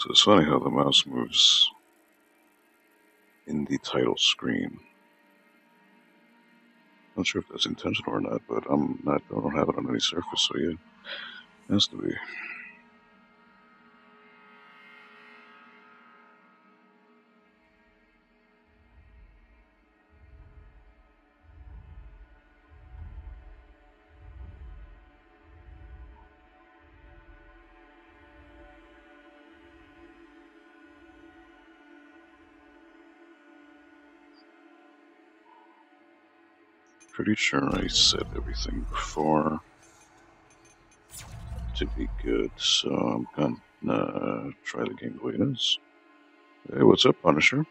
So it's funny how the mouse moves in the title screen. Not sure if that's intentional or not, but I don't have it on any surface, so yeah, it has to be. Pretty sure I set everything before to be good, so I'm gonna try the game the way it is. Hey, what's up, Punisher?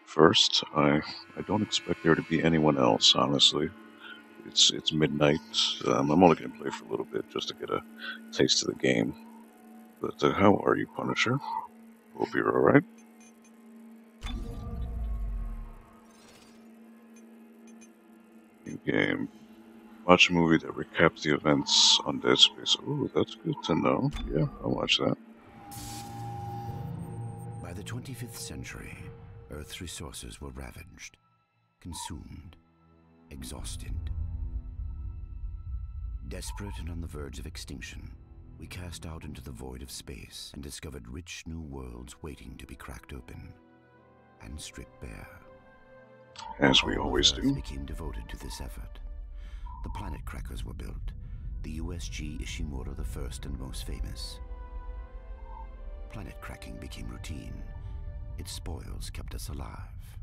First, I don't expect there to be anyone else, honestly. It's midnight. I'm only gonna play for a little bit just to get a taste of the game. But how are you, Punisher? Hope you're alright. New game. Watch a movie that recaps the events on Dead Space. Ooh, that's good to know. Yeah, I'll watch that. By the 25th century, Earth's resources were ravaged, consumed, exhausted. Desperate and on the verge of extinction, we cast out into the void of space and discovered rich new worlds waiting to be cracked open and stripped bare. As we All of always Earth do. became devoted to this effort. The planet crackers were built, the USG Ishimura the first and most famous. Planet cracking became routine. Its spoils kept us alive.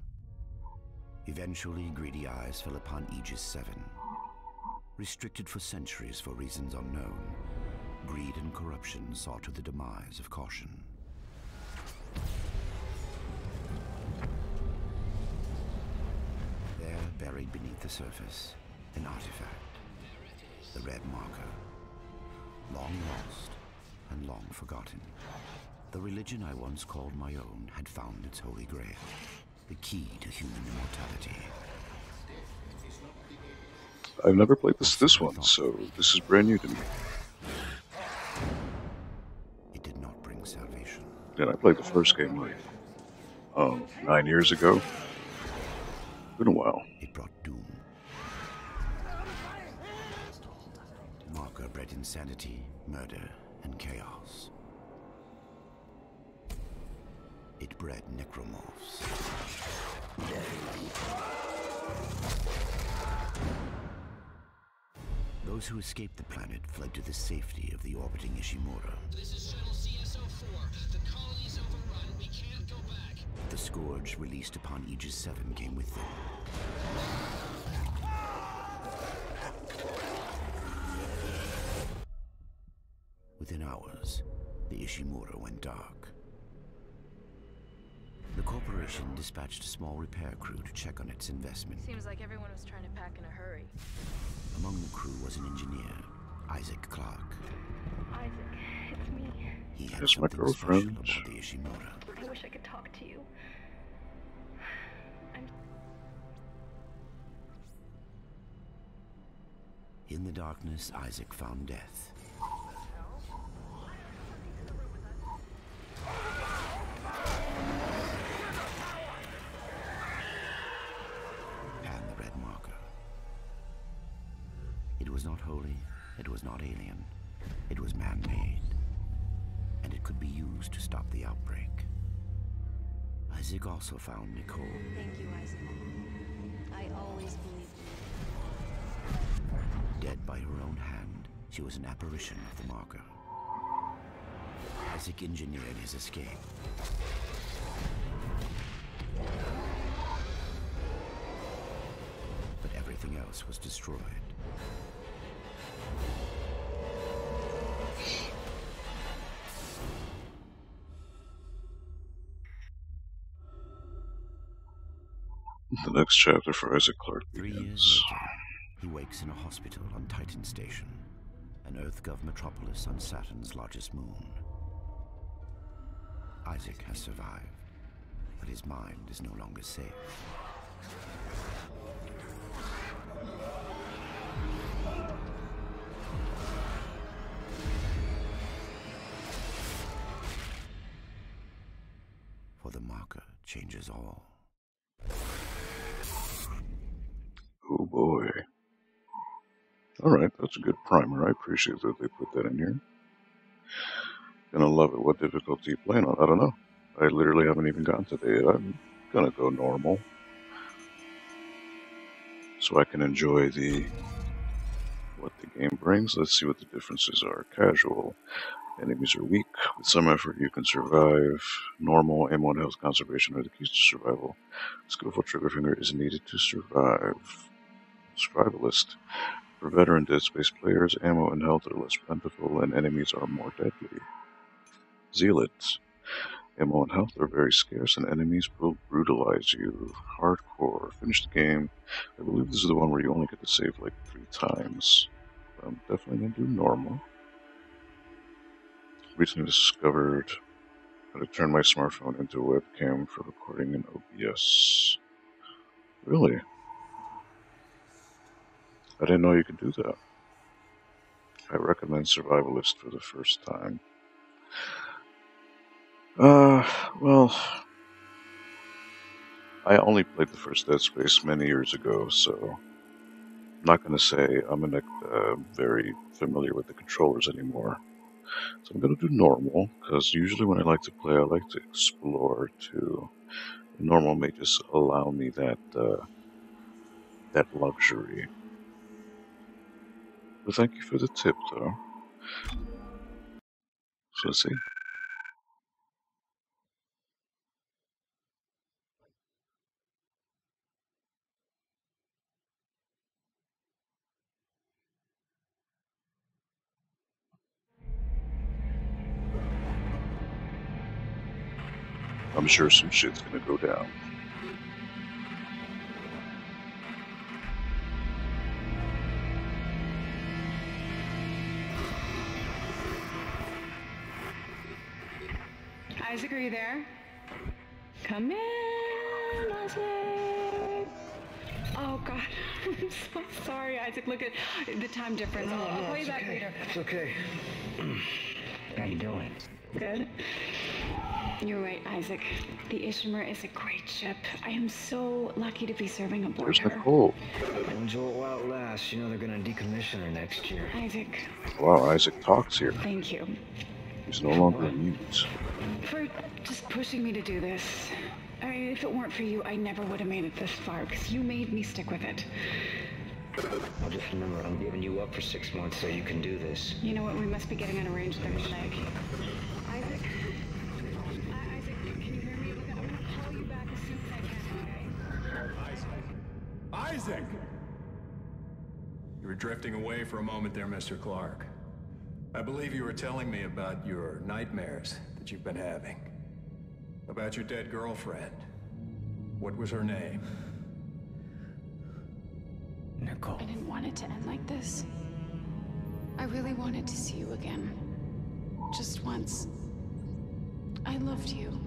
Eventually, greedy eyes fell upon Aegis 7. Restricted for centuries for reasons unknown, greed and corruption saw to the demise of caution. There, buried beneath the surface, an artifact, the red marker, long lost and long forgotten. The religion I once called my own had found its holy grail, the key to human immortality. I've never played this one, so this is brand new to me. It did not bring salvation. And I played the first game like 9 years ago. Been a while. It brought doom. Marker bred insanity, murder, and chaos. It bred necromorphs. Those who escaped the planet fled to the safety of the orbiting Ishimura. This is Shuttle CS-04. The colony's overrun. We can't go back. The scourge released upon Aegis 7 came with them. Within hours, the Ishimura went dark. The corporation dispatched a small repair crew to check on its investment. Seems like everyone was trying to pack in a hurry. Among the crew was an engineer, Isaac Clarke. Isaac, it's me. He had Here's my something girlfriend. special about the Ishimura. I wish I could talk to you. I'm In the darkness, Isaac found death. And the red marker. It was not holy, it was not alien, it was man-made. And it could be used to stop the outbreak. Isaac also found Nicole. Thank you, Isaac. I always believed Dead by her own hand, she was an apparition of the marker. Isaac engineered his escape. But everything else was destroyed. The next chapter for Isaac Clarke 3 years begins. later, he wakes in a hospital on Titan Station, an EarthGov metropolis on Saturn's largest moon. Isaac has survived, but his mind is no longer safe. changes all. Oh boy. Alright, that's a good primer. I appreciate that they put that in here. Gonna love it. What difficulty you playing on? I don't know. I literally haven't even gotten to that yet. I'm gonna go normal. So I can enjoy what the game brings. Let's see what the differences are. Casual. Enemies are weak. With some effort you can survive. Normal, ammo and health conservation are the keys to survival. Skillful trigger finger is needed to survive. Survivalist. For veteran Dead Space players, ammo and health are less plentiful and enemies are more deadly. Zealots. Ammo and health are very scarce and enemies will brutalize you. Hardcore. Finish the game. I believe this is the one where you only get to save like 3 times. I'm definitely going to do normal. Recently discovered how to turn my smartphone into a webcam for recording in OBS. Really? I didn't know you could do that. I recommend Survivalist for the first time. Well, I only played the first Dead Space many years ago, so I'm not going to say I'm very familiar with the controllers anymore. So I'm going to do normal, because usually when I like to play, I like to explore too. Normal may just allow me that luxury. But thank you for the tip, though. So let's see. I'm sure some shit's gonna go down. Isaac, are you there? Come in, Isaac. Oh God, I'm so sorry, Isaac. Look at the time difference. I'll call you back later. It's okay. How you doing? Good. You're right, Isaac. The Ishimura is a great ship. I am so lucky to be serving aboard There's her. Nicole. When Joel outlasts, you know they're gonna decommission her next year. Isaac, Wow, Isaac talks here. thank you He's no longer a mute. for just pushing me to do this. I mean, if it weren't for you, I never would have made it this far, because you made me stick with it. I'll just remember, I'm giving you up for 6 months so you can do this. You know what? We must be getting on a range there, Isaac. Isaac? Isaac, can you hear me? Look, I'm gonna call you back as soon as I can, okay? Isaac! You were drifting away for a moment there, Mr. Clark. I believe you were telling me about your nightmares that you've been having. About your dead girlfriend. What was her name? Nicole. I didn't want it to end like this. I really wanted to see you again. Just once. I loved you.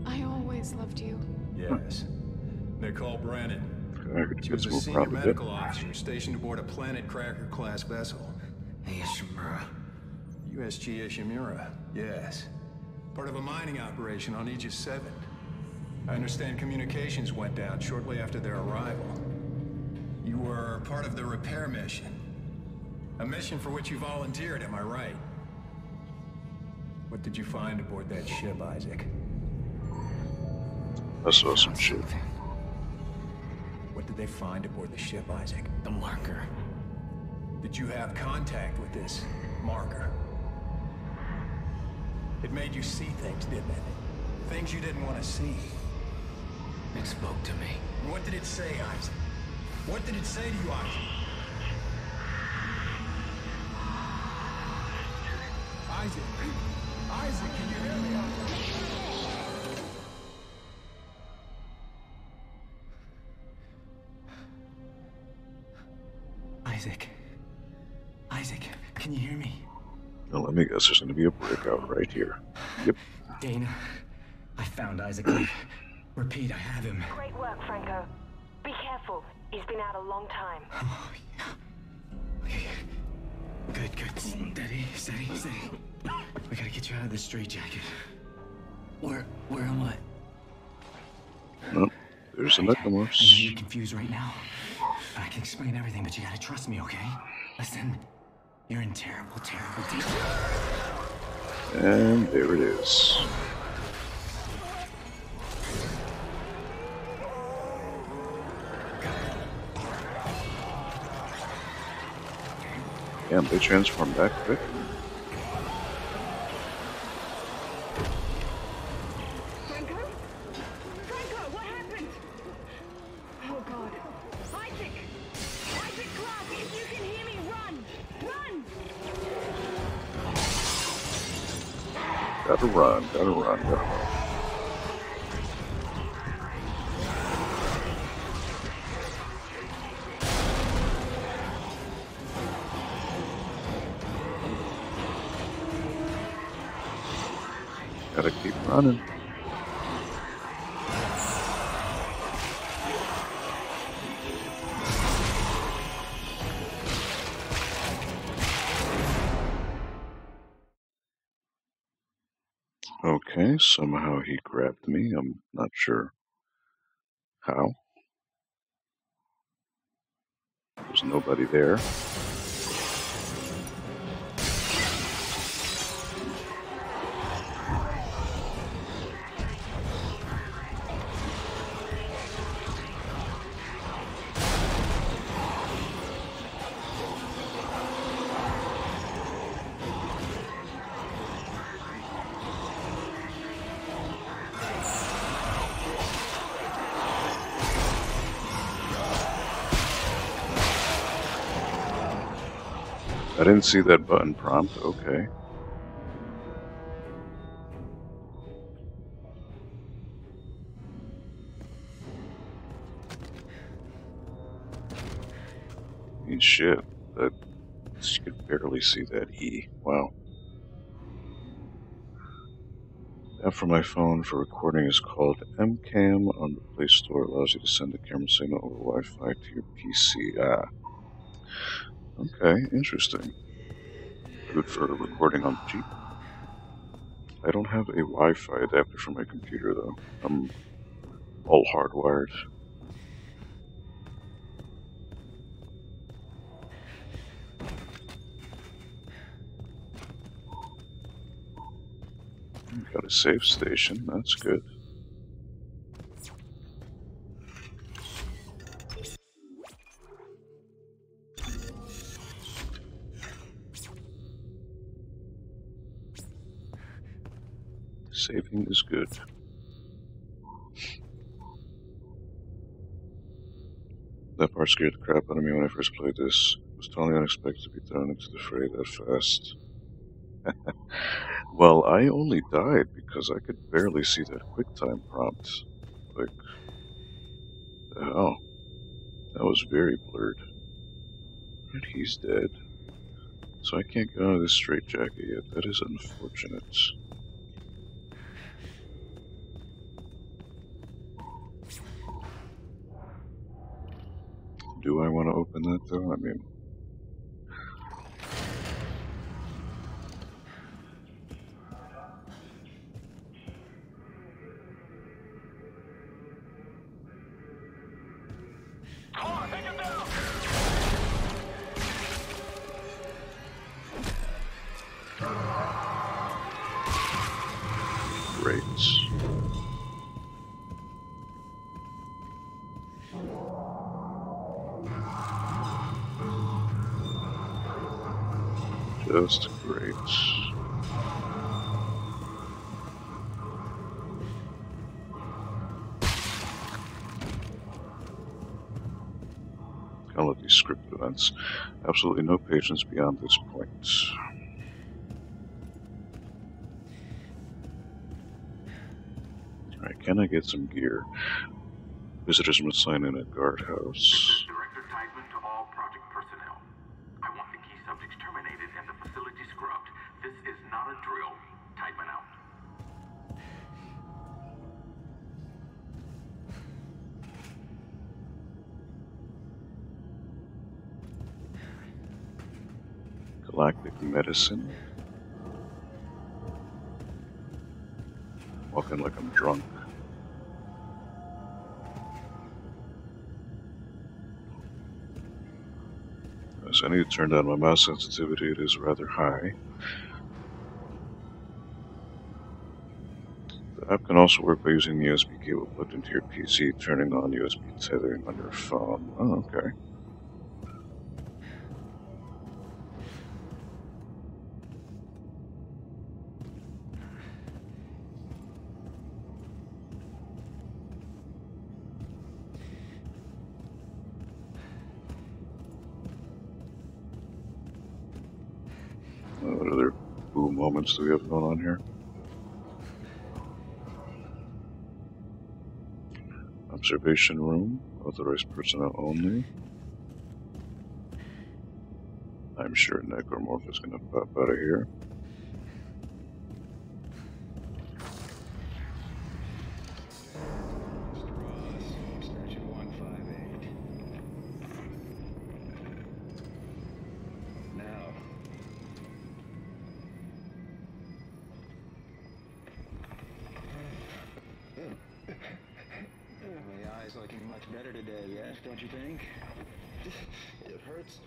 I always loved you. Yes. Nicole Brennan. She was Kids a will senior probably medical officer stationed aboard a Planet Cracker-class vessel. Hey, Ishimura. USG Ishimura, yes. Part of a mining operation on Aegis 7. I understand communications went down shortly after their arrival. You were part of the repair mission. A mission for which you volunteered, am I right? What did you find aboard that ship, Isaac? I saw some shit. What did they find aboard the ship, Isaac? The marker. Did you have contact with this marker? It made you see things, didn't it? Things you didn't want to see. It spoke to me. And what did it say, Isaac? What did it say to you, Isaac? Isaac! Isaac, can you hear me? Isaac. Isaac, can you hear me? Now let me guess, there's going to be a breakout right here. Yep. Dana, I found Isaac. Repeat, I have him. Great work, Franco. Be careful. He's been out a long time. Oh, yeah. Okay. Good, good. Steady, steady, steady. We gotta get you out of this straitjacket. Where am I? Nope. There's the I know necromorphs. you're confused right now. I can explain everything, but you gotta trust me, okay? Listen, you're in terrible, terrible danger. And there it is. Damn, they transformed that quick. Franco? Franco, what happened? Oh God. Isaac! Isaac Clark, if you can hear me, run! Run! Gotta run, gotta run, gotta run. Gotta keep running. Okay, somehow he grabbed me. I'm not sure how. There's nobody there. I didn't see that button prompt. Okay. I mean, shit. That you could barely see that E. Wow. The app for my phone for recording is called MCam on the Play Store. Allows you to send a camera signal over Wi-Fi to your PC. Ah. Okay, interesting. Good for recording on the cheap. I don't have a Wi-Fi adapter for my computer though. I'm all hardwired. Got a safe station. That's good. Saving is good. That part scared the crap out of me when I first played this. It was totally unexpected to be thrown into the fray that fast. Well, I only died because I could barely see that QuickTime prompt. Like, the hell? That was very blurred. And he's dead. So I can't get out of this straitjacket yet. That is unfortunate. Do I want to open that though? I mean, great. Just great. I love these scripted events. Absolutely no patience beyond this point. Alright, can I get some gear? Visitors must sign in at guardhouse. Director Tideman to all project personnel. I want the key subjects terminated and the facility scrubbed. This is not a drill. Tideman out. Galactic medicine. Walking like I'm drunk. Yes, I need to turn down my mouse sensitivity. It is rather high. The app can also work by using the USB cable plugged into your PC, turning on USB tethering on your phone. Oh, okay. What other boo moments do we have going on here? Observation room, authorized personnel only. I'm sure Necromorph is gonna pop out of here. Station 158. Now. The eye's looking much better today, yes, don't you think? It hurts.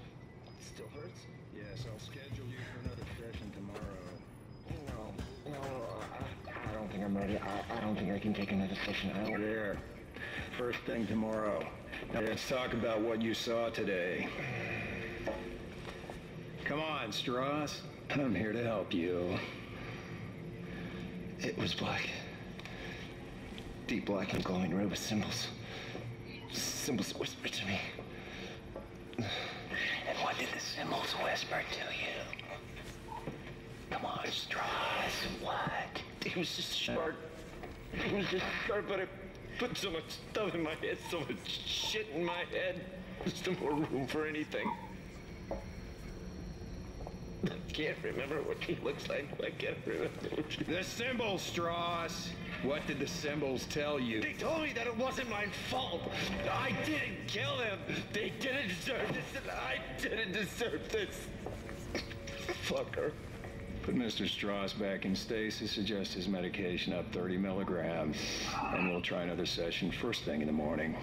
It still hurts? Yes, I'll schedule you for another session tomorrow. I don't think I'm ready. I don't think I can take another session. There. First thing tomorrow. Now let's talk about what you saw today. Come on, Strauss. I'm here to help you. It was black. Deep black and glowing red with symbols. Symbols whispered to me. And what did the symbols whisper to you? Come on, Strauss. What? It was just short. It was just short, but I put so much stuff in my head, so much shit in my head. There's no more room for anything. I can't remember what he looks like. I can't remember what he... The symbols, Strauss. What did the symbols tell you? They told me that it wasn't my fault. I didn't kill him. They didn't deserve this, and I didn't deserve this. Fucker. Put Mr. Strauss back in stasis, adjust his medication up 30 milligrams, and we'll try another session first thing in the morning.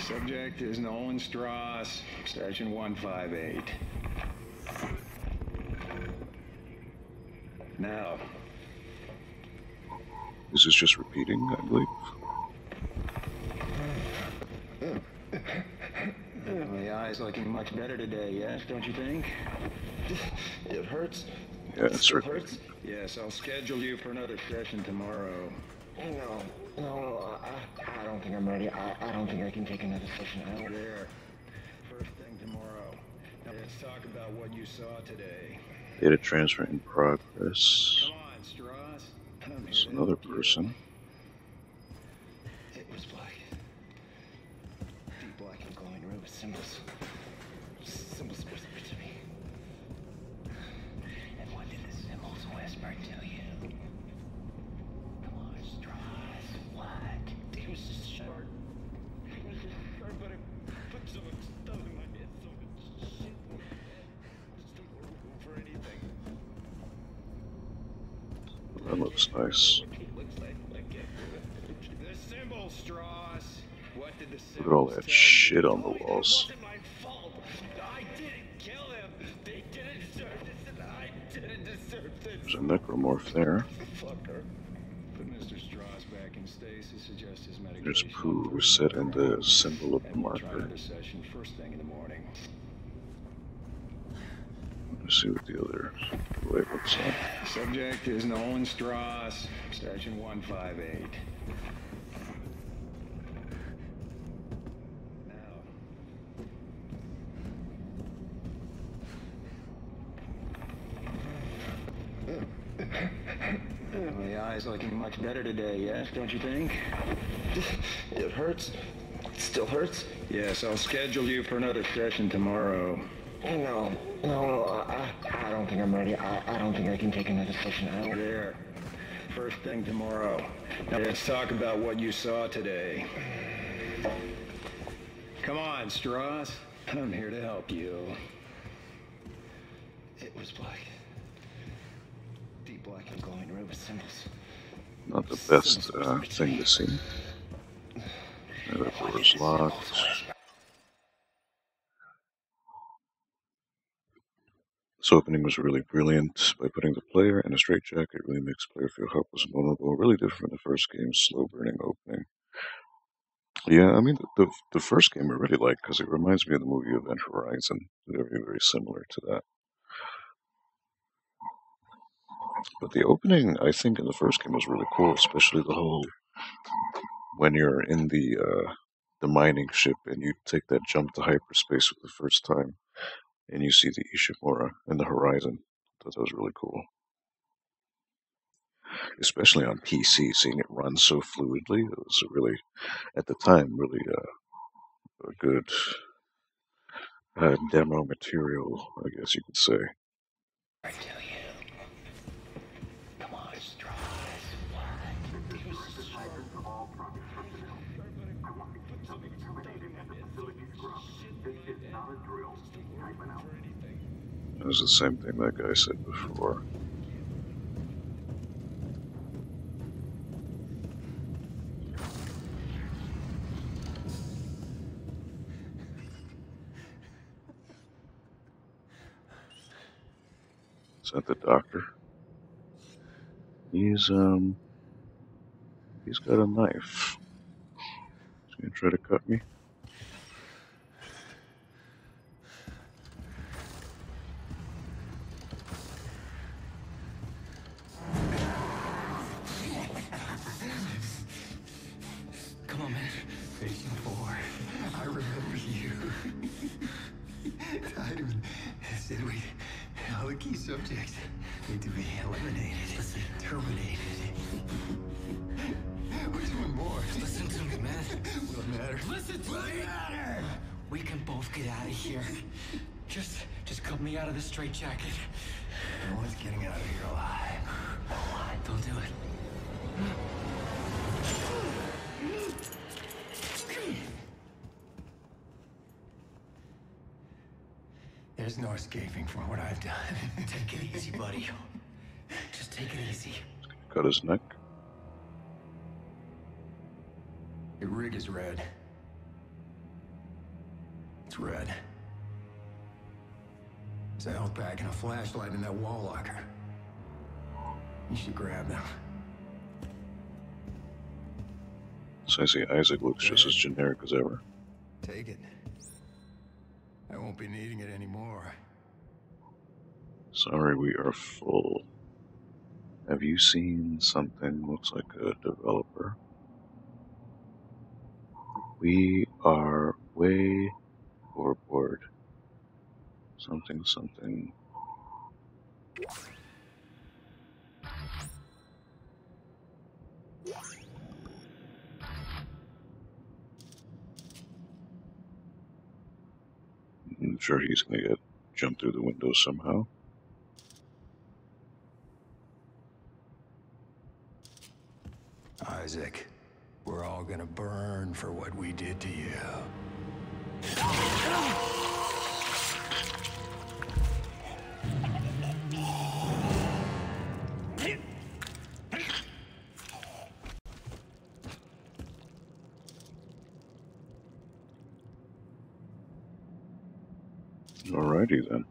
Subject is Nolan Strauss, station 158. Now. This is just repeating, I believe. The eye's looking much better today, yes, don't you think? It hurts. Yeah, it still certainly hurts. Yes, I'll schedule you for another session tomorrow. I don't think I'm ready. I don't think I can take another session. There. First thing tomorrow. Now let's talk about what you saw today. Data transfer in progress. Come on, Strauss. It's another person. It was black. Deep black and glowing red with symbols. Symbols whispered to me. And what did the symbols whisper to you? Come on, Strauss. What? It was just short. It was just short, but I put so much stuff in my head, so much shit in my head. There's no more room for anything. That looks nice. The symbol, Strauss. What did the Look at all that shit on the walls. It wasn't my fault. I didn't kill him. They didn't deserve this, and I didn't deserve this. There's a necromorph there. Fucker. Put Mr. Strauss back in stasis, adjust his medication. There's poo set in the symbol of the And we'll try marker. another session first thing in the morning. Let's see what the other way looks like. Subject is Nolan Strauss, station 158. The eye's looking much better today, yes, don't you think? It hurts. It still hurts? Yes, I'll schedule you for another session tomorrow. I don't think I'm ready. I don't think I can take another session. There. First thing tomorrow. Now let's talk about what you saw today. Come on, Strauss. I'm here to help you. It was black. Deep black and glowing red with symbols. Not the best thing to see. That door is locked. This opening was really brilliant. By putting the player in a straitjacket, it really makes the player feel helpless and vulnerable. Really different from the first game's slow-burning opening. Yeah, I mean, the first game I really like because it reminds me of the movie Event Horizon. Very, very similar to that. But the opening, I think, in the first game was really cool, especially the whole when you're in the mining ship and you take that jump to hyperspace for the first time, and you see the Ishimura in the horizon. I thought that was really cool, especially on PC, seeing it run so fluidly. It was really, at the time, really a good demo material, I guess you could say. I tell you. Come on, strive. Guidance to all project personnel. I want the key subjects terminated and the facility scrubbed. This is not a drill. Typing out. It was the same thing that guy said before. Is that the doctor? He's got a knife. He's gonna try to cut me. Come on, man. Patient 4. I remember you. Tideman said all the key subjects need to be eliminated, terminated. We're doing more. Listen to me, man. What matter? Listen to me. Matter. We can both get out of here. Just cut me out of this straitjacket. No one's getting out of here alive. Don't do it. There's no escaping from what I've done. Take it easy, buddy. Just take it easy. Cut his neck. Your rig is red. It's red. There's a health pack and a flashlight in that wall locker. You should grab them. So I see Isaac looks just as generic as ever. Take it. I won't be needing it anymore. Sorry, we are full. Have you seen something? Looks like a developer. We are way overboard. Something, something. I'm sure he's gonna get jumped through the window somehow. Isaac, we're all gonna burn for what we did to you. Alrighty then.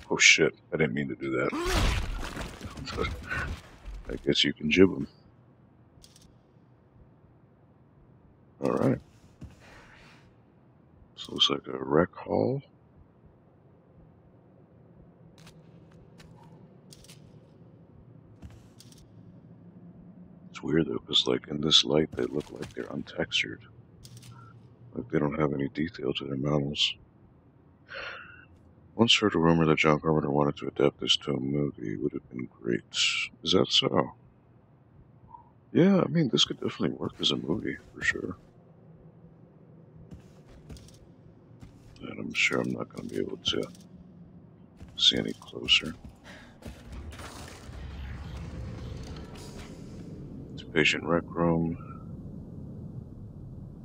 Oh shit, I didn't mean to do that. I guess you can jib him. Alright. This looks like a rec hall. It's weird though, because like in this light they look like they're untextured. Like they don't have any detail to their models. Once heard a rumor that John Carpenter wanted to adapt this to a movie. Would have been great. Is that so? Yeah, I mean, this could definitely work as a movie, for sure. And I'm sure I'm not going to be able to see any closer. It's a patient rec room.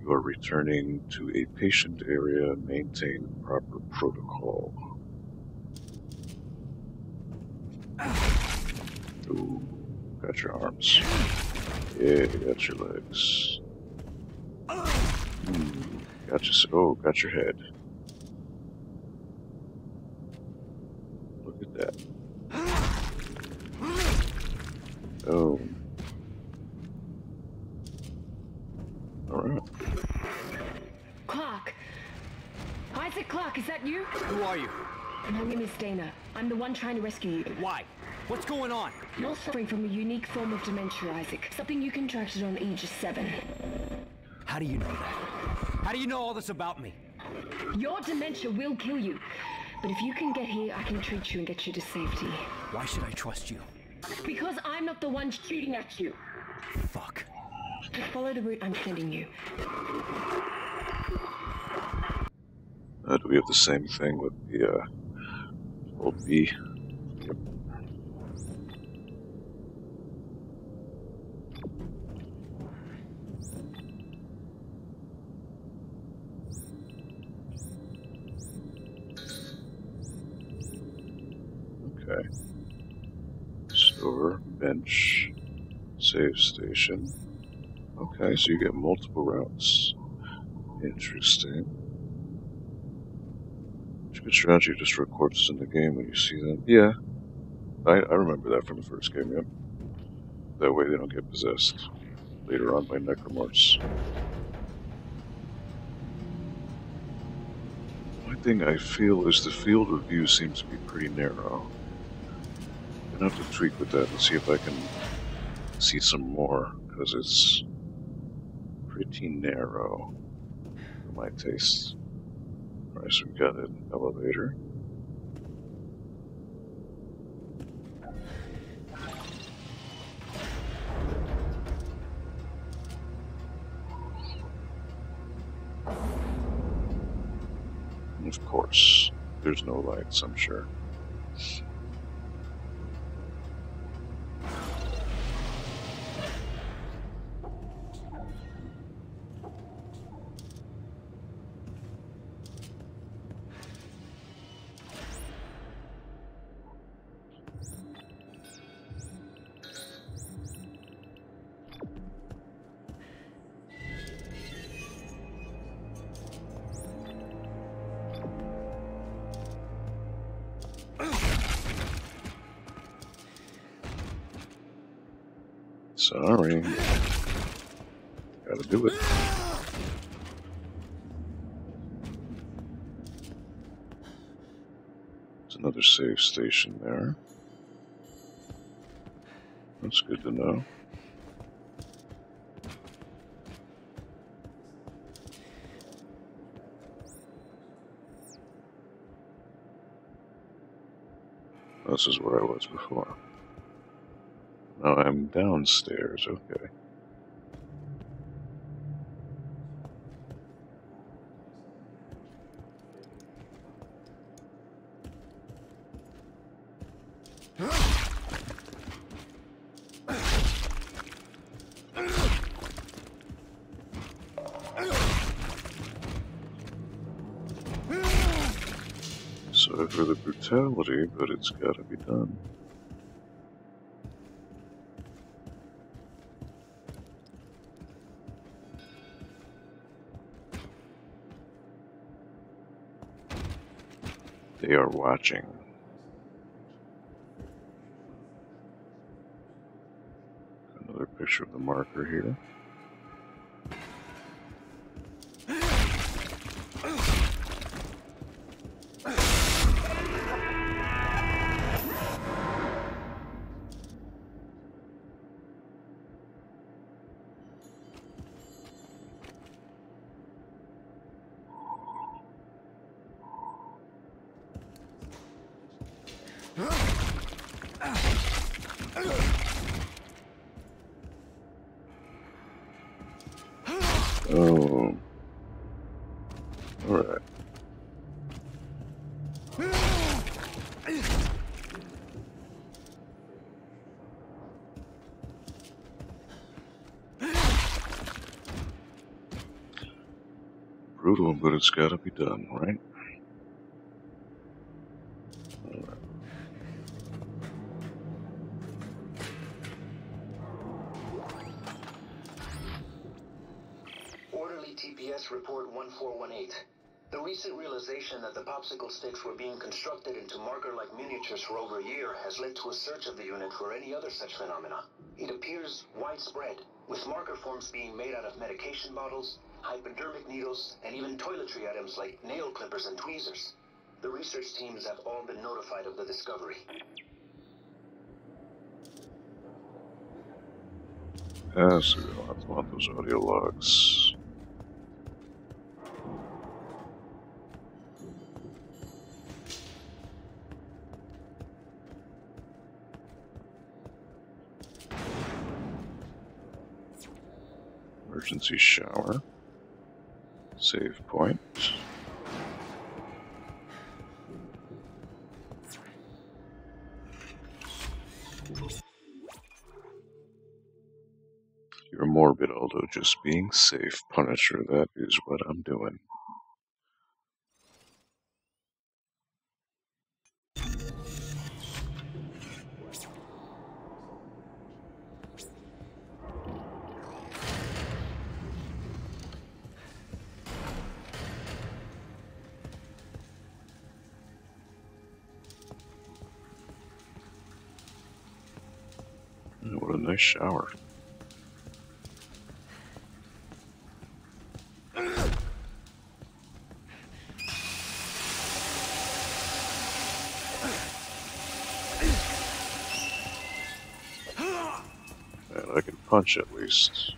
You are returning to a patient area. Maintain proper protocol. Ooh, got your arms. Yeah, got your legs. Got your, oh, got your head. Look at that. Oh. Alright. Clark! Isaac Clark, is that you? Who are you? My name is Dana. I'm the one trying to rescue you. Why? What's going on? You're suffering from a unique form of dementia, Isaac. Something you contracted on Aegis 7. How do you know that? How do you know all this about me? Your dementia will kill you. But if you can get here, I can treat you and get you to safety. Why should I trust you? Because I'm not the one shooting at you. Fuck. Just follow the route I'm sending you. Do we have the same thing with the old bee? Yep. Okay. Store, bench, save station. Okay, so you get multiple routes. Interesting. It's a good strategy just for corpses in the game when you see them. Yeah, I remember that from the first game, yep. That way they don't get possessed later on by necromorphs. One thing I feel is the field of view seems to be pretty narrow. I'm gonna have to tweak with that and see if I can see some more, because it's pretty narrow for my taste. Alright, so we've got an elevator. Of course, there's no lights, I'm sure. Sorry. Gotta do it. There's another save station there. That's good to know. This is where I was before. Now I'm downstairs, okay. Sorry for the brutality, but it's gotta be done. They are watching. Another picture of the marker here. Oh. Alright. Brutal, but it's gotta be done, right? Alright. GPS report 1418. The recent realization that the popsicle sticks were being constructed into marker-like miniatures for over a year has led to a search of the unit for any other such phenomena. It appears widespread, with marker forms being made out of medication bottles, hypodermic needles, and even toiletry items like nail clippers and tweezers. The research teams have all been notified of the discovery. So we don't have to want those audio logs. Emergency shower. Save point. You're morbid, although just being safe, Punisher. That is what I'm doing. What a nice shower. And I can punch at least.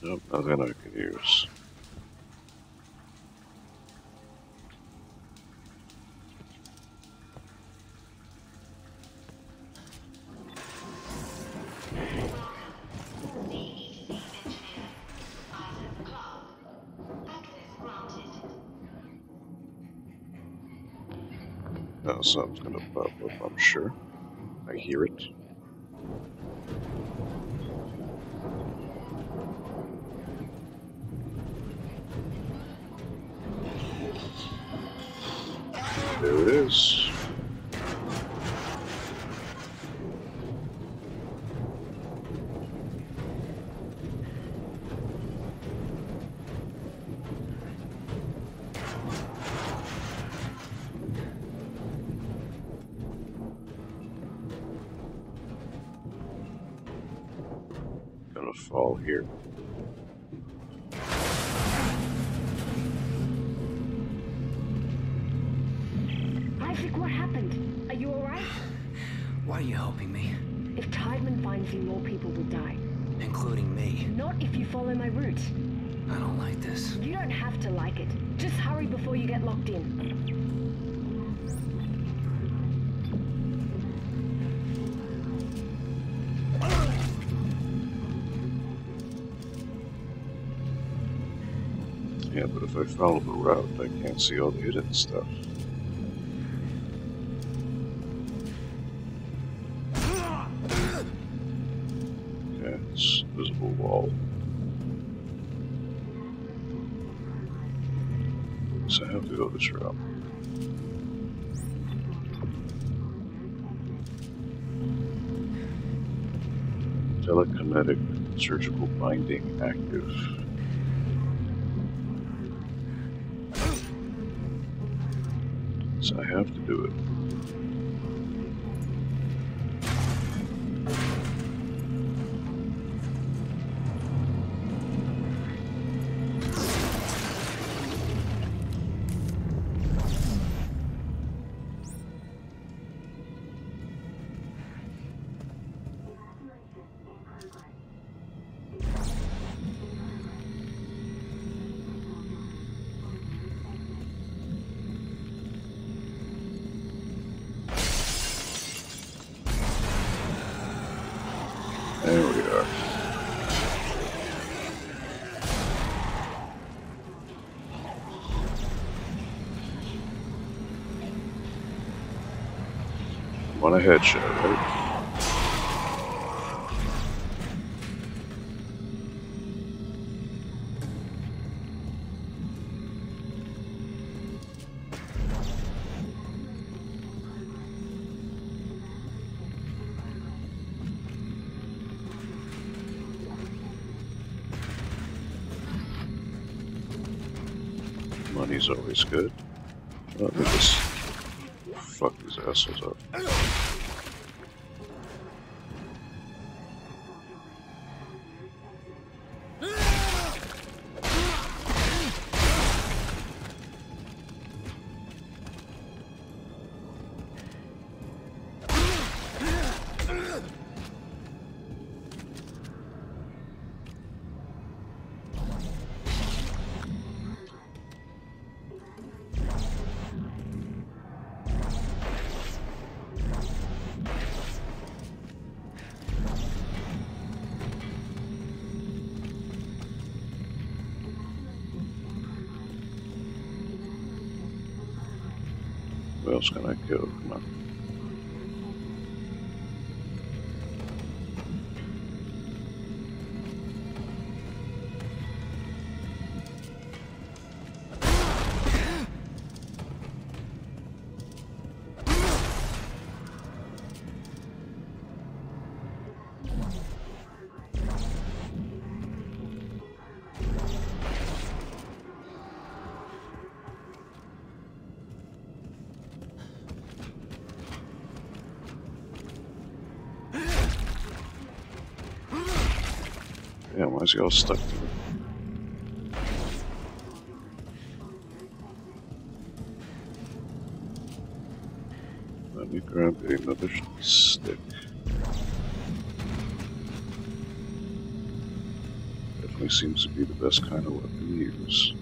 Nope, nothing I can use. Now something's gonna pop up, I'm sure. I hear it. There it is. Gonna fall here. Isaac, what happened? Are you alright? Why are you helping me? If Tideman finds you, more people will die. Including me. Not if you follow my route. I don't like this. You don't have to like it. Just hurry before you get locked in. Yeah, but if I follow the route, I can't see all the hidden stuff. Okay, it's a visible wall. So I have to go this route. Telekinetic surgical binding active. So I have to do it. Want a headshot, right? Money's always good. Let me just fuck these assholes up. What else can I kill? Come on. Yeah, why is he all stuck to it? Let me grab another stick. Definitely seems to be the best kind of weapon to use.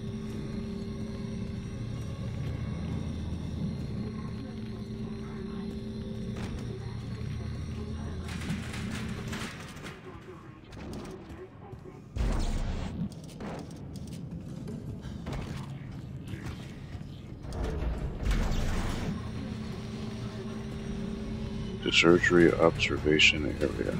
The surgery observation area.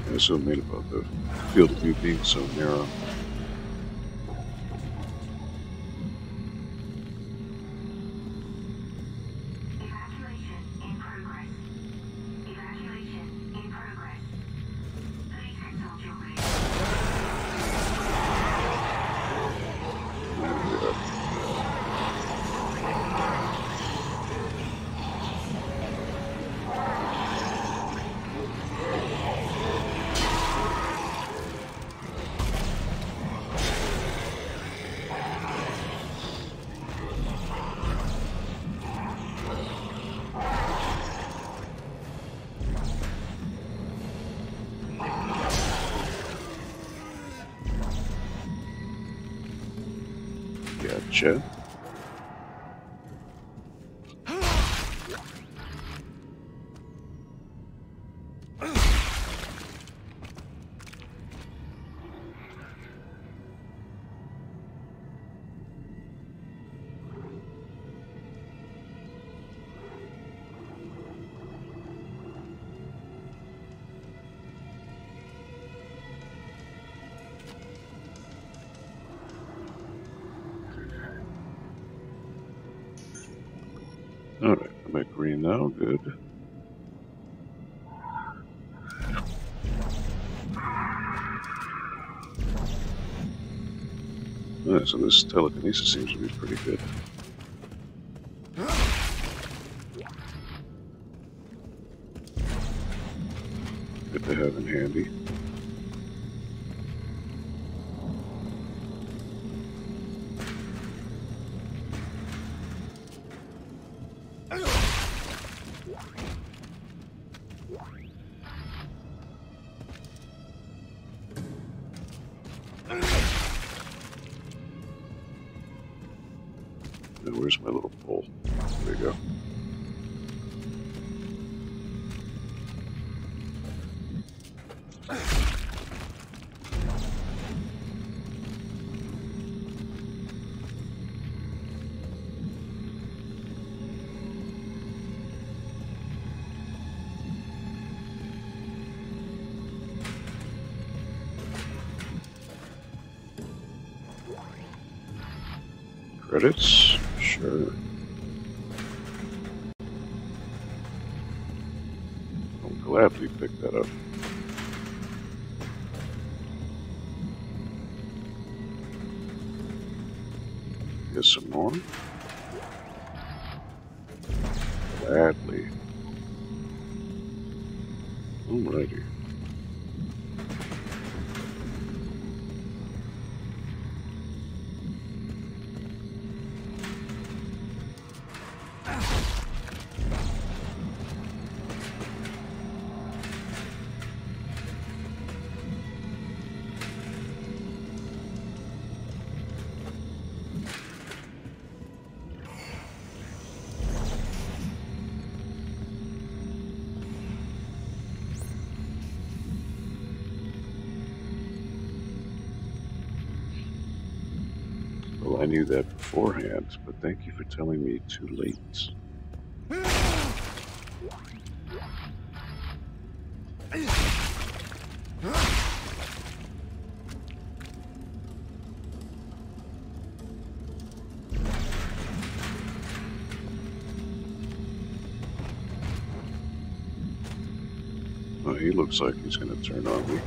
I was so mad about the field of view being so narrow. Gotcha. Alright, I'm at green now, good. Alright, so this telekinesis seems to be pretty good. Good to have in handy. Now, where's my little pole? There we go. Credits? Sure. I'll gladly pick that up. Get some more? Gladly. Alrighty. Well, I knew that beforehand, but thank you for telling me too late. Oh, he looks like he's going to turn on me.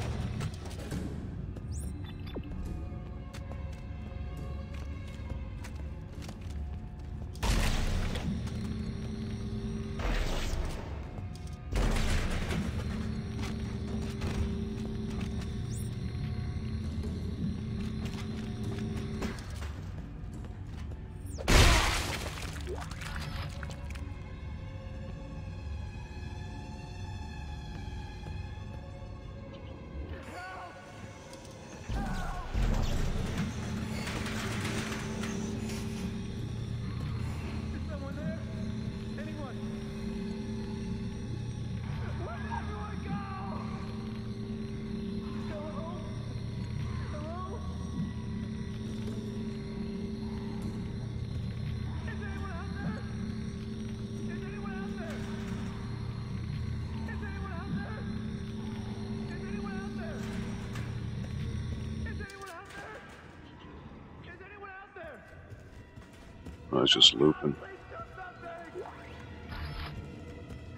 I was just looping.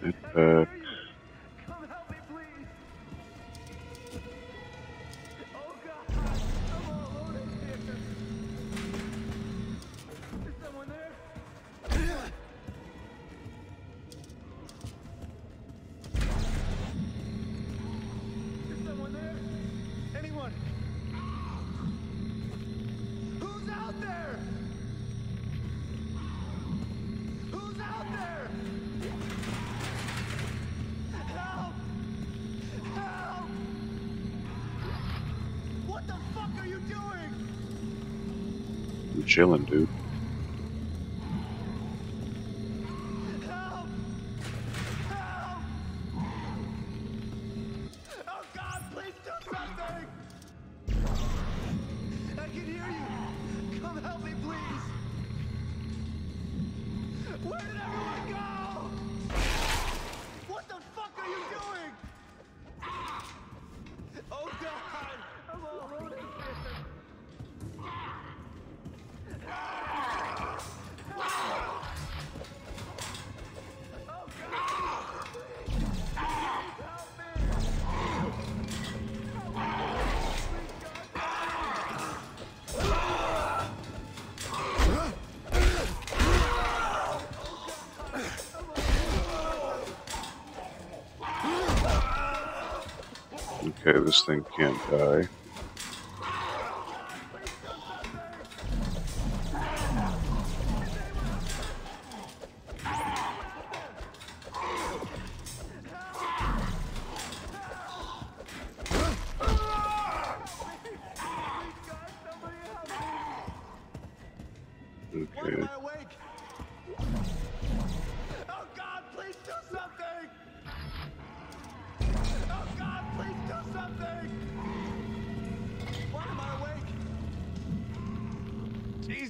Get back. Come help me, please. Oh God, I'm all alone in here. Is someone there? Is someone there? Anyone? Who's out there? Who's out there? Help! Help! What the fuck are you doing? I'm chilling, dude. Help! Help! Oh God, please do something! I can hear you. Come help me, please. Where did everyone go? What the fuck are you doing? Oh God! I'm all alone in here. Oh God! Please help me! Okay, this thing can't die. Why Okay. am I awake?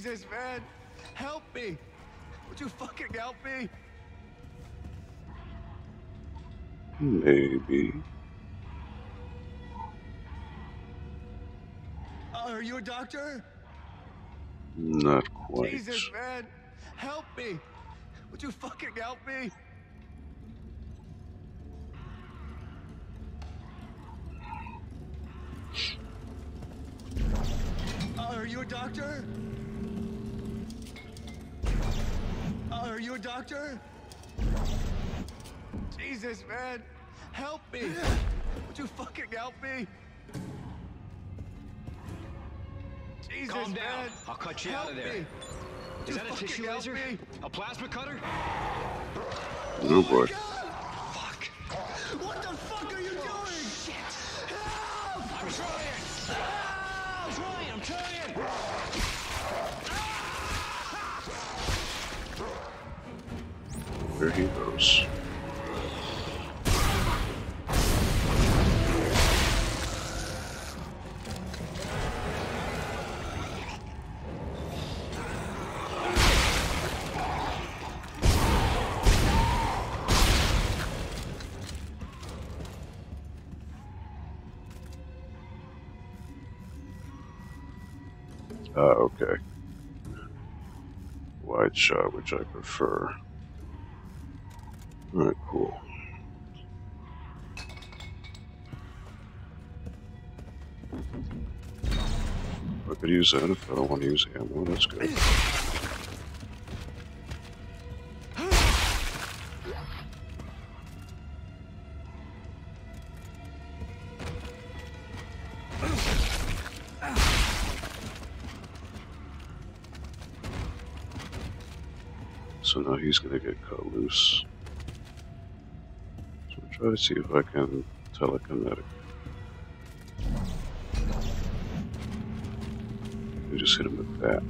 Jesus, man! Help me! Would you fucking help me? Maybe. Are you a doctor? Not quite. Jesus, man! Help me! Would you fucking help me? Are you a doctor? Are you a doctor? Jesus, man! Help me! Would you fucking help me? Jesus, Calm down. man! I'll cut you out of there. Me. Is that a tissue laser? Me. A plasma cutter? Oh boy. Fuck! What the fuck are you doing? Shit! Help! I'm trying! I'm trying! There he goes. Okay. Wide shot, which I prefer. Alright, cool. I could use that if I don't want to use ammo, that's good. So now he's gonna get cut loose. So I'll try to see if I can telekinetic. You just hit him with that.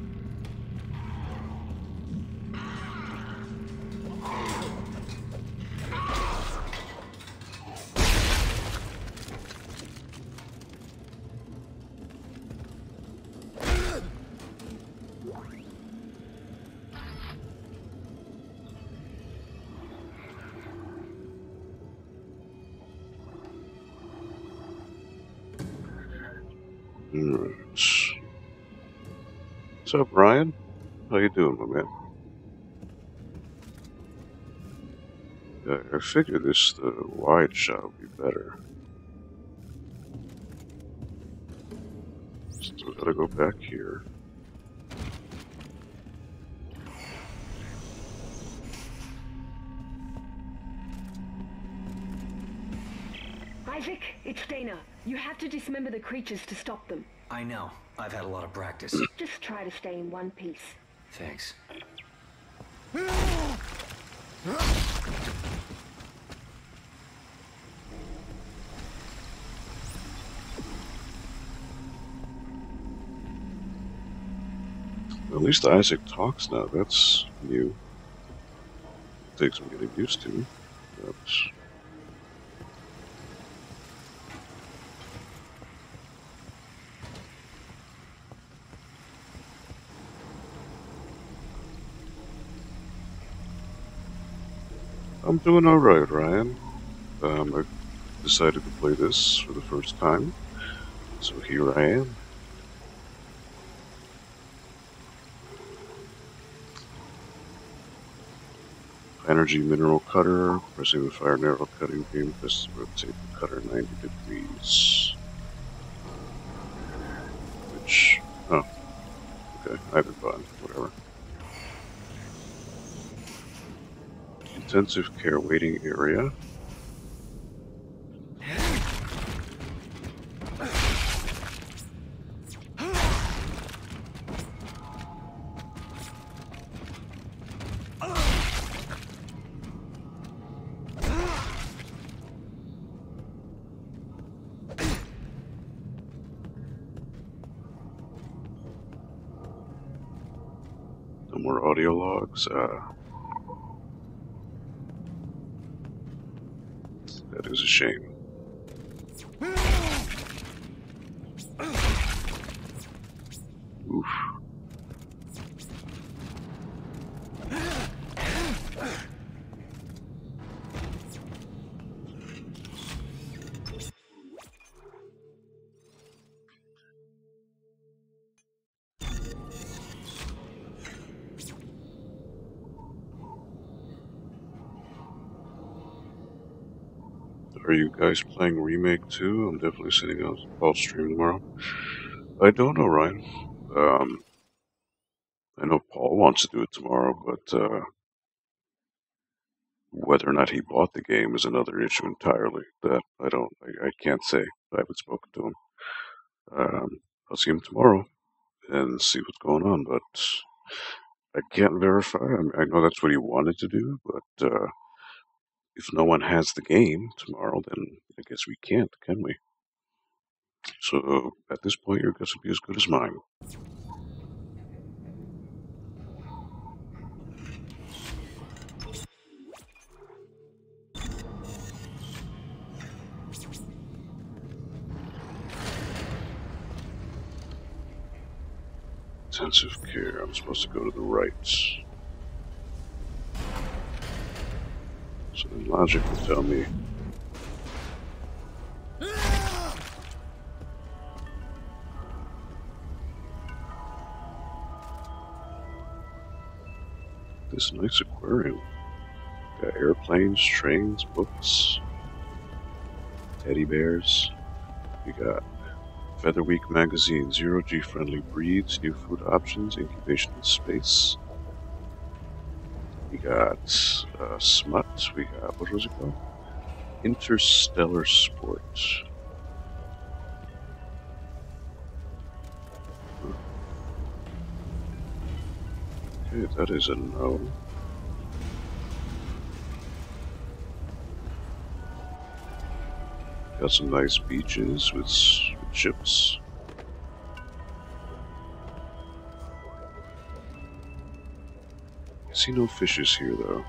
Alright. What's up, Ryan? How you doing, my man? I figured the wide shot would be better. Still gotta go back here. Isaac, it's Dana. You have to dismember the creatures to stop them. I know. I've had a lot of practice. Just try to stay in one piece. Thanks. At least Isaac talks now. That's new. Takes some getting used to. That's... I'm doing alright, Ryan. I decided to play this for the first time, so here I am. Energy mineral cutter, pressing the fire narrow cutting beam, press to rotate the cutter 90 degrees. Which, oh, okay, I haven't bought, whatever. Intensive care waiting area. No more audio logs. That is a shame. Oof. Are you guys playing Remake too? I'm definitely sitting on Paul's stream tomorrow. I don't know, Ryan. I know Paul wants to do it tomorrow, but whether or not he bought the game is another issue entirely. That I can't say. I haven't spoken to him. I'll see him tomorrow and see what's going on, but I can't verify. I know that's what he wanted to do, but if no one has the game tomorrow, then I guess we can't, can we? So at this point, your guess would be as good as mine. Intensive care. I'm supposed to go to the right. So then logic will tell me. This nice aquarium. Got airplanes, trains, books, teddy bears. We got Feather Week magazine, zero-G friendly breeds, new food options, incubation in space. We got smut. We got, what was it called? Interstellar Sport. Okay, that is a no. Got some nice beaches with ships. I see no fishes here, though.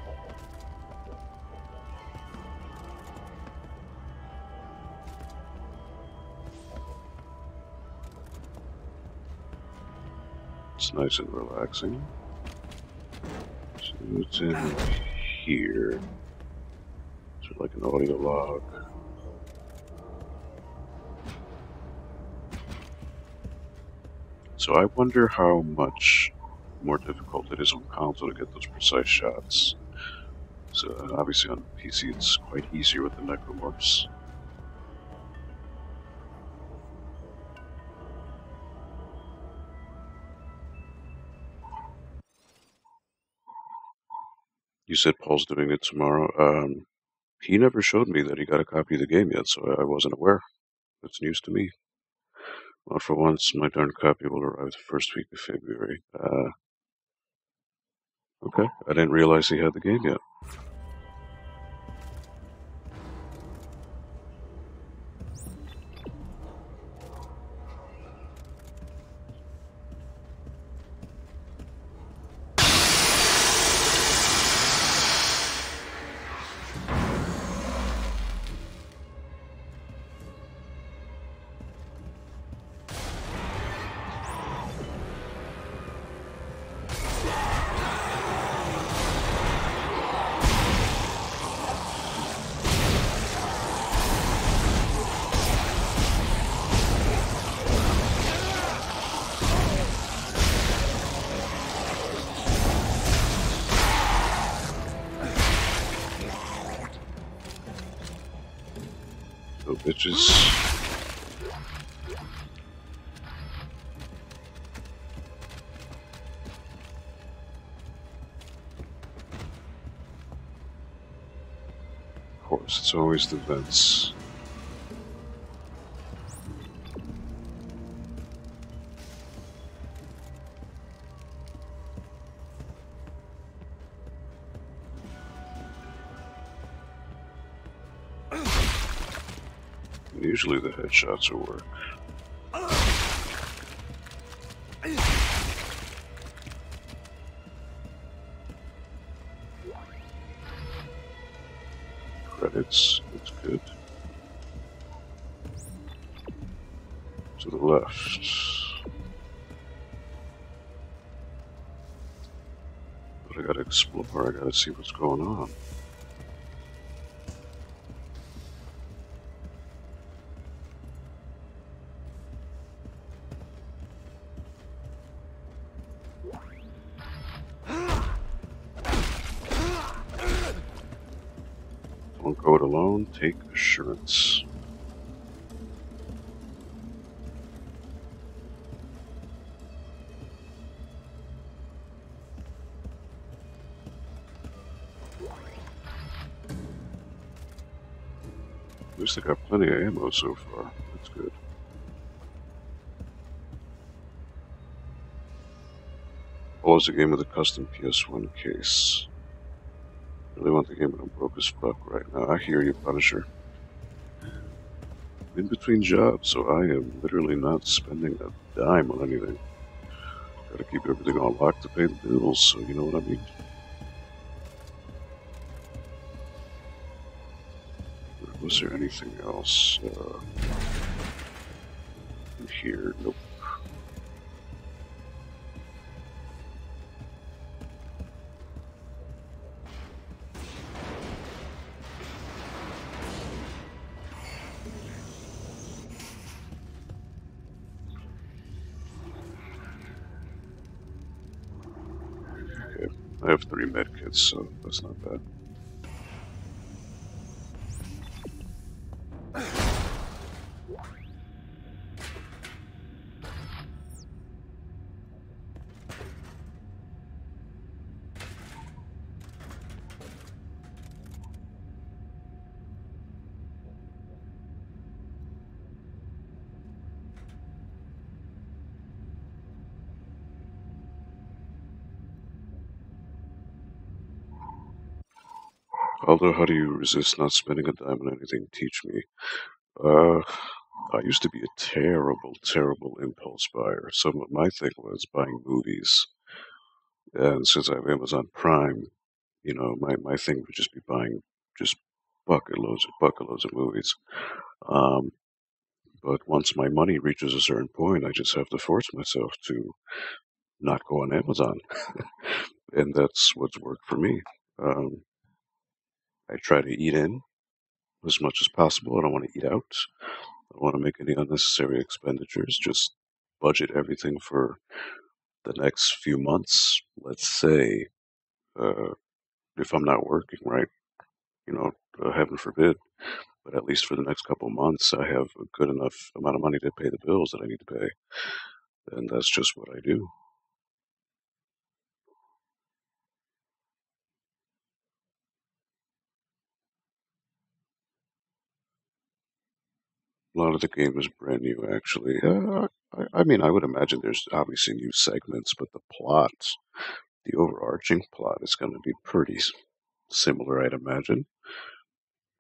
It's nice and relaxing. So it's in here. It's like an audio log. So I wonder how much more difficult it is on console to get those precise shots. So obviously on PC it's quite easier with the necromorphs. You said Paul's doing it tomorrow. He never showed me that he got a copy of the game yet, so I wasn't aware. That's news to me. Well, for once, my darn copy will arrive the first week of February. Okay, I didn't realize he had the game yet. So, bitches. Of course, it's always the vents. Usually the headshots will work. Credits, looks good. To the left. But I gotta explore, I gotta see what's going on. Won't go it alone. Take assurance. At least I got plenty of ammo so far. That's good. Always a game with a custom PS1 case. Really want the game, but I'm broke as fuck right now. I hear you, Punisher. In between jobs, so I am literally not spending a dime on anything. Gotta keep everything on lock to pay the bills, so you know what I mean. Was there anything else in here? Nope. Okay, I have 3 medkits, so that's not bad. Although, how do you resist not spending a dime on anything? Teach me. I used to be a terrible, terrible impulse buyer. So my thing was buying movies. And since I have Amazon Prime, you know, my thing would just be buying just bucket loads of movies. Um, but once my money reaches a certain point, I just have to force myself to not go on Amazon. And that's what's worked for me. I try to eat in as much as possible. I don't want to eat out. I don't want to make any unnecessary expenditures. Just budget everything for the next few months. Let's say, if I'm not working, right? You know, heaven forbid. But at least for the next couple months, I have a good enough amount of money to pay the bills that I need to pay. And that's just what I do. A lot of the game is brand new, actually. I mean, I would imagine there's obviously new segments, but the plot, the overarching plot, is going to be pretty similar, I'd imagine.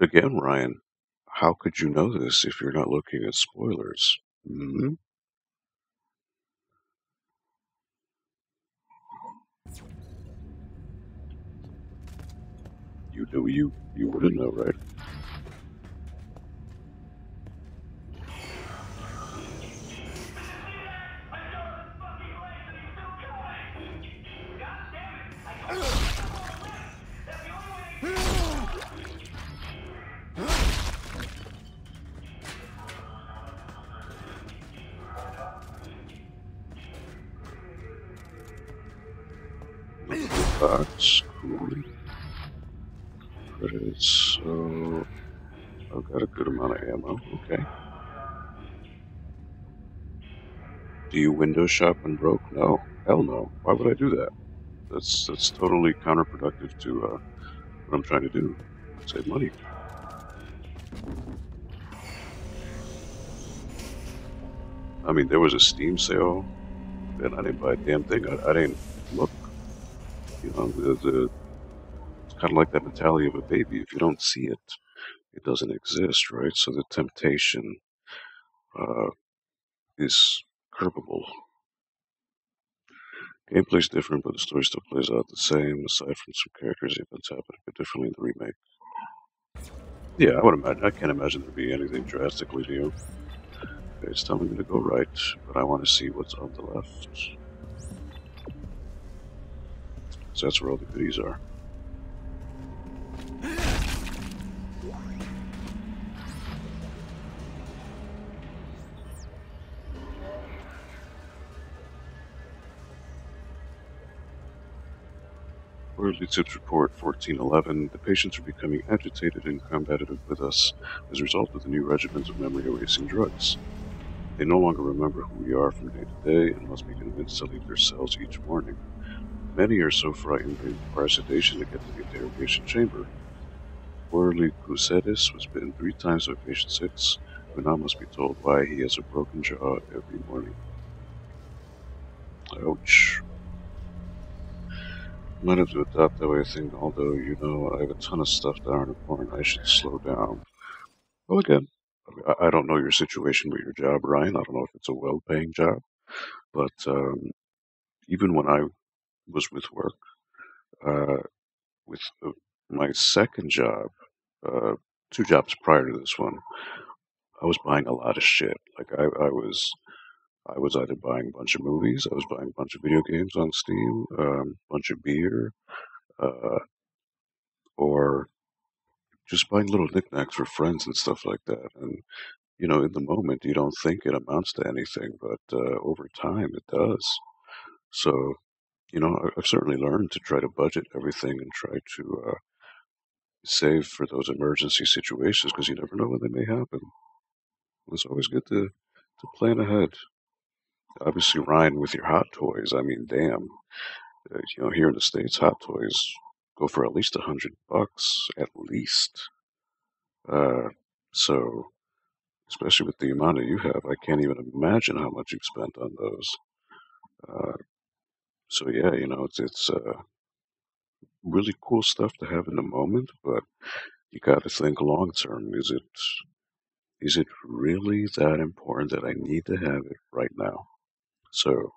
Again, Ryan, how could you know this if you're not looking at spoilers? Hmm? You know, you wouldn't know, right? Box, cool. Credits, so I've got a good amount of ammo. Okay. Do you window shop when broke? No. Hell no. Why would I do that? That's totally counterproductive to what I'm trying to do. Save money. I mean, there was a Steam sale, and I didn't buy a damn thing. I didn't look. You know, it's kind of like that mentality of a baby. If you don't see it, it doesn't exist, right? So the temptation uh, is curbable. Gameplay's different, but the story still plays out the same, aside from some characters' events happening a bit differently in the remake. Yeah, I would imagine. I can't imagine there be anything drastically new. Okay, it's telling me to go right, but I want to see what's on the left. Because that's where all the goodies are. Quarterly tips report 1411. The patients are becoming agitated and combative with us as a result of the new regimens of memory erasing drugs. They no longer remember who we are from day to day and must be convinced to leave their cells each morning. Many are so frightened they require sedation to get to the interrogation chamber. Orderly Cusedes was bitten 3 times by patient 6, who now must be told why he has a broken jaw every morning. Ouch. Might have to adopt that way of thinking, although, you know, I have a ton of stuff down in the corner and I should slow down. Well, again, I don't know your situation with your job, Ryan. I don't know if it's a well-paying job, but even when I was with work, uh, with my second job, uh, 2 jobs prior to this one, I was buying a lot of shit. Like I was either buying a bunch of movies, I was buying a bunch of video games on Steam, bunch of beer, uh, or just buying little knickknacks for friends and stuff like that. And you know, in the moment, you don't think it amounts to anything, but over time, it does. So, you know, I've certainly learned to try to budget everything and try to save for those emergency situations because you never know when they may happen. It's always good to plan ahead. Obviously, Ryan, with your hot toys, I mean, damn, you know, here in the States, hot toys go for at least $100, at least. Uh, so, especially with the amount that you have, I can't even imagine how much you've spent on those. Uh, so yeah, you know, it's really cool stuff to have in the moment, but you got to think long term. Is it really that important that I need to have it right now? So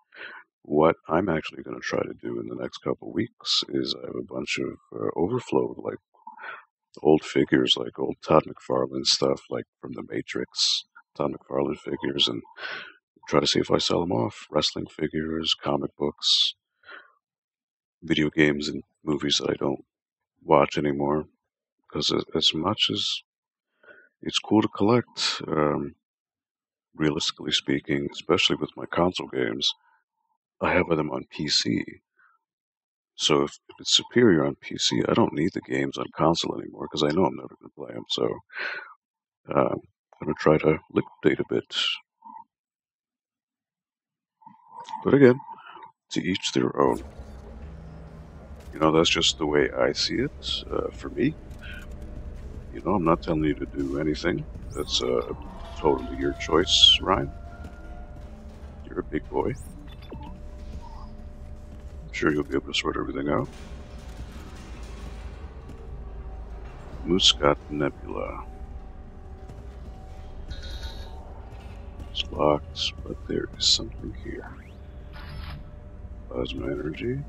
what I'm actually going to try to do in the next couple of weeks is I have a bunch of overflow, like old figures, like old Todd McFarlane stuff, like from The Matrix, Todd McFarlane figures, and try to see if I sell them off. Wrestling figures, comic books, video games, and movies that I don't watch anymore. Because as much as it's cool to collect, realistically speaking, especially with my console games, I have them on PC. So if it's superior on PC, I don't need the games on console anymore because I know I'm never going to play them. So I'm going to try to liquidate a bit. But again, to each their own. You know, that's just the way I see it. For me, you know, I'm not telling you to do anything. That's totally your choice, Ryan. You're a big boy. I'm sure you'll be able to sort everything out. Muscat Nebula. It's locked, but there is something here. Plasma energy.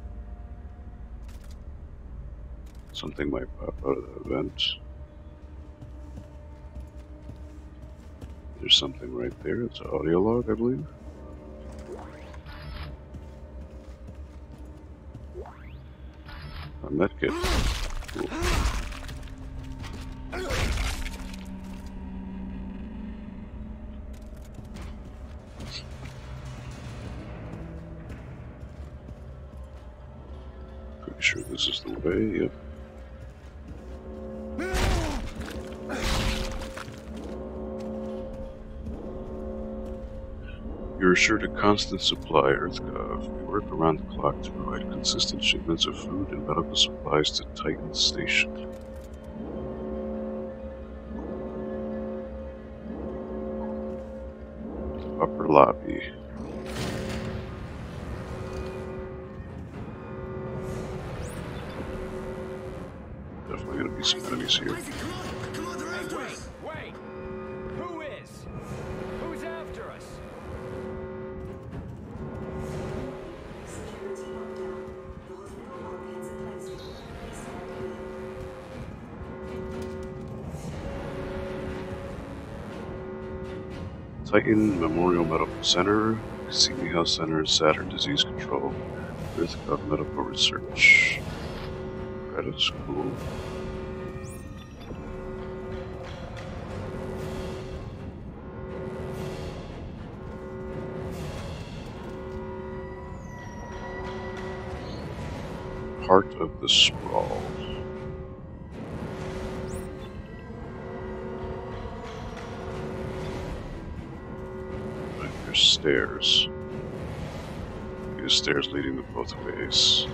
Something might pop out of the vent. There's something right there. It's an audio log, I believe. A medkit. Cool. Pretty sure this is the way, yep. You're assured a constant supply, EarthGov. We work around the clock to provide consistent shipments of food and medical supplies to Titan Station. Upper lobby. Definitely gonna be some enemies here. Come on, they're after us! Wait! Who is? Who's after us? Titan Memorial Medical Center, Cassini Health Center, Saturn Disease Control, EarthGov Medical Research. That is cool. Heart of the Sprawl. Right, there's stairs. There's stairs leading to both ways.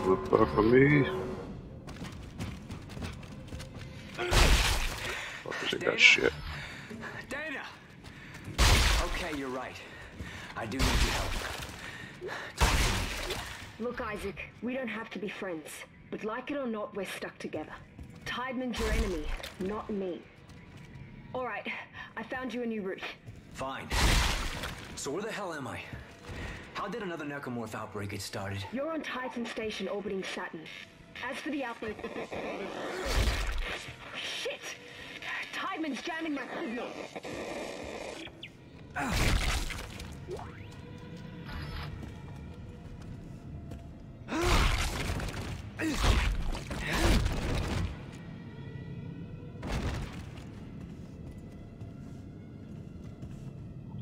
Look back on me. Fuckers ain't got shit. Dana! Okay, you're right. I do need your help. Talk to me. Look, Isaac, we don't have to be friends. But like it or not, we're stuck together. Tideman's your enemy, not me. Alright, I found you a new route. Fine. So where the hell am I? How did another necromorph outbreak get started? You're on Titan Station orbiting Saturn. As for the outbreak... Shit! Tideman's jamming my signal!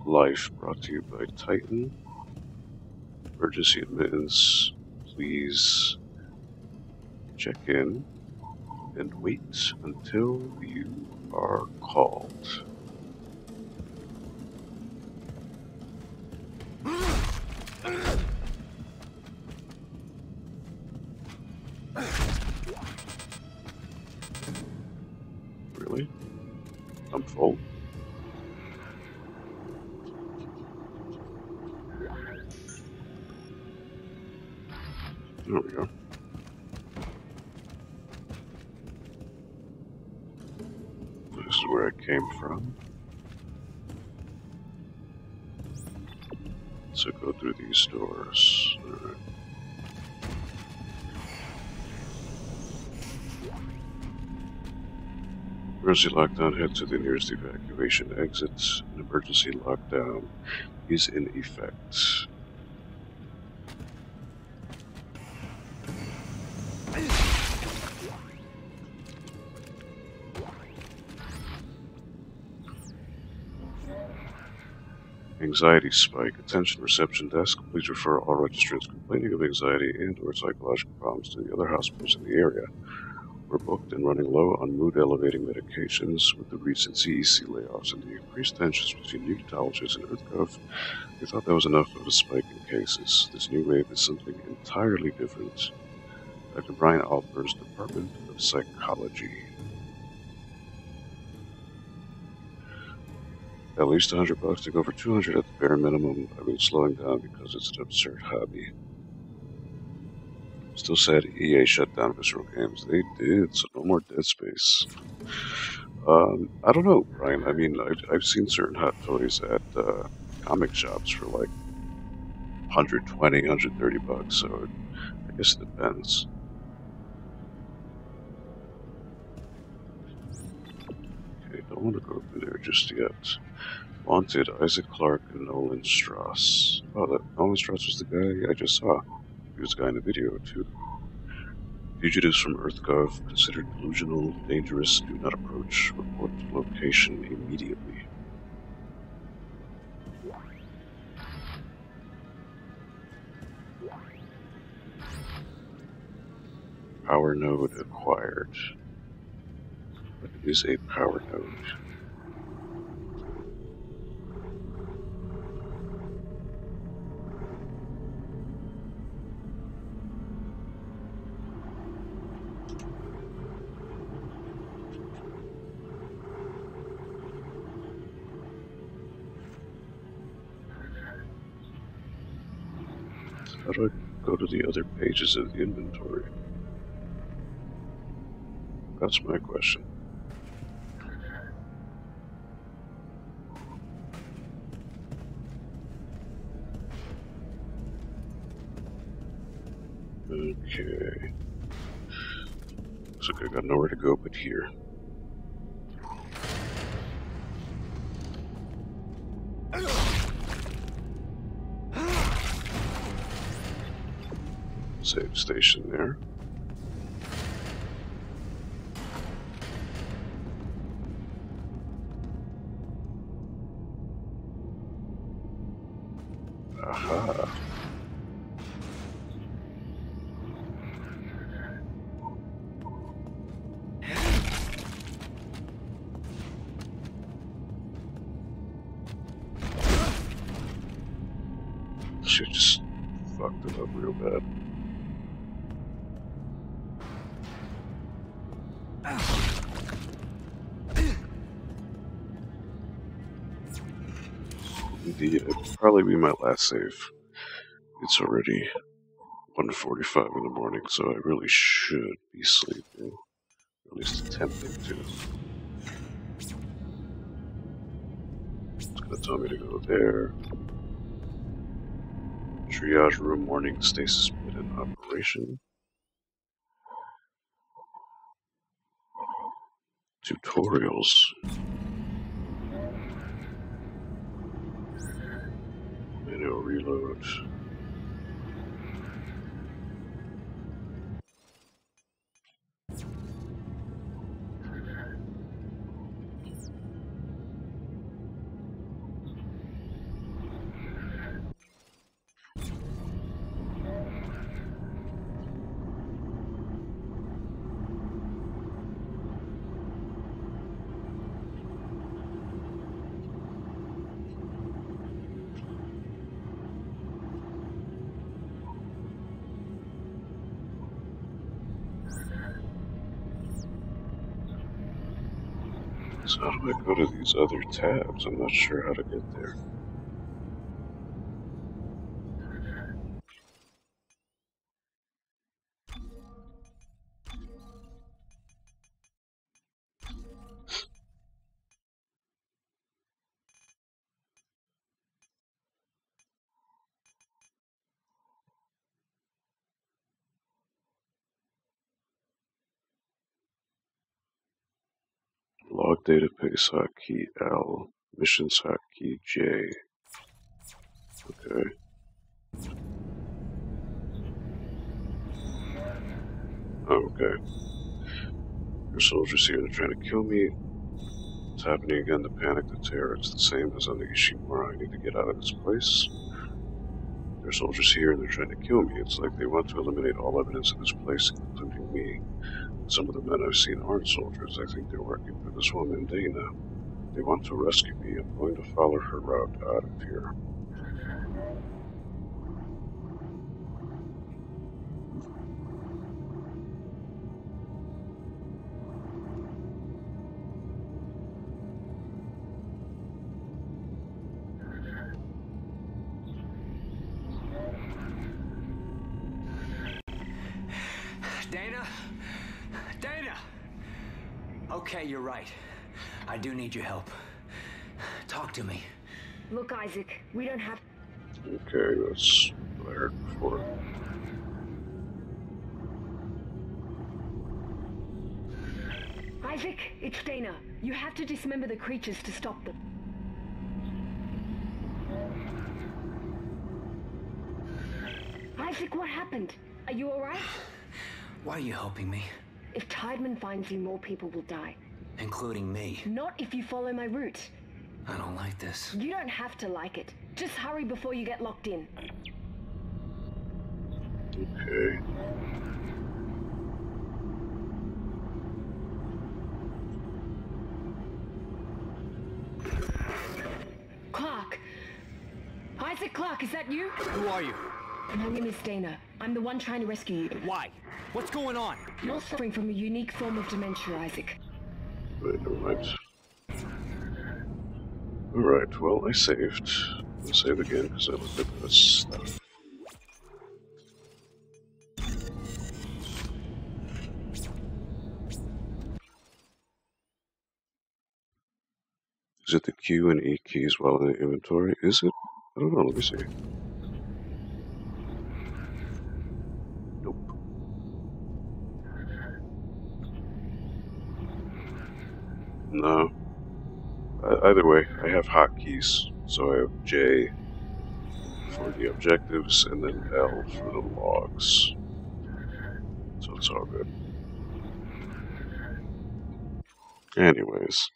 Life brought to you by Titan. Emergency admittance, please check in and wait until you are called. Really? I'm full. There we go. This is where I came from. So go through these doors. Alright. Emergency lockdown, head to the nearest evacuation exit. An emergency lockdown is in effect. Anxiety spike. Attention reception desk. Please refer all registrants complaining of anxiety and or psychological problems to the other hospitals in the area. We're booked and running low on mood-elevating medications. With the recent CEC layoffs and the increased tensions between unitologists and EarthGov, we thought that was enough of a spike in cases. This new wave is something entirely different. Dr. Brian Alper's Department of Psychology. At least $100 to go for 200 at the bare minimum. I've been slowing down because it's an absurd hobby. Still sad EA shut down Visceral Games. They did, so no more Dead Space. I don't know, Brian. I mean, I've seen certain hot toys at comic shops for like 120, 130 bucks, so I guess it depends. Okay, don't want to go through there just yet. Wanted, Isaac Clarke and Nolan Strauss. Oh, that Nolan Strauss was the guy I just saw. He was the guy in the video, too. Fugitives from EarthGov considered delusional, dangerous, do not approach, report location immediately. Power node acquired. What is a power node? How do I go to the other pages of the inventory? That's my question. Okay. Looks like I got nowhere to go but here. Save station there. Aha. Shit just fucked it up real bad. Indeed, it'll probably be my last save. It's already 1:45 in the morning, so I really should be sleeping. Or at least attempting to. It's gonna tell me to go there. Triage room warning, stasis pit in operation. Tutorials. Manual reload. So how do I go to these other tabs? I'm not sure how to get there. Log database hotkey L. Missions hotkey J. Okay. Okay. Your soldiers here, they're trying to kill me. It's happening again, the panic, the terror. It's the same as on the Ishimura. I need to get out of this place. There are soldiers here and they're trying to kill me. It's like they want to eliminate all evidence of this place, including me. Some of the men I've seen aren't soldiers. I think they're working for this woman, Dana. They want to rescue me. I'm going to follow her route out of here. Dana? Dana! Okay, you're right. I do need your help. Talk to me. Look, Isaac, we don't have... Okay, that's what I heard before. Isaac, it's Dana. You have to dismember the creatures to stop them. Isaac, what happened? Are you alright? Why are you helping me? If Tideman finds you, more people will die. Including me. Not if you follow my route. I don't like this. You don't have to like it. Just hurry before you get locked in. Okay. Clark! Isaac Clark, is that you? Who are you? My name is Dana. I'm the one trying to rescue you. Why? What's going on? You're suffering from a unique form of dementia, Isaac. Wait, never mind. Alright, well, I saved. I'll save again because I looked at this stuff. Is it the Q and E keys while in the inventory? Is it? I don't know, let me see. Nope. No. Either way, I have hotkeys. So I have J for the objectives and then L for the logs. So it's all good. Anyways,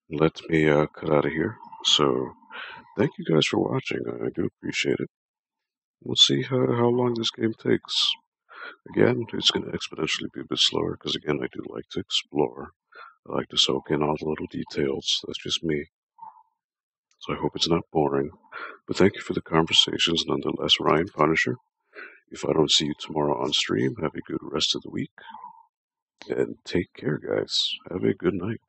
let me cut out of here. So, thank you guys for watching. I do appreciate it. We'll see how long this game takes. Again, it's going to exponentially be a bit slower because, again, I do like to explore. I like to soak in all the little details. That's just me. So I hope it's not boring. But thank you for the conversations nonetheless, Ryan Punisher. If I don't see you tomorrow on stream, have a good rest of the week. And take care, guys. Have a good night.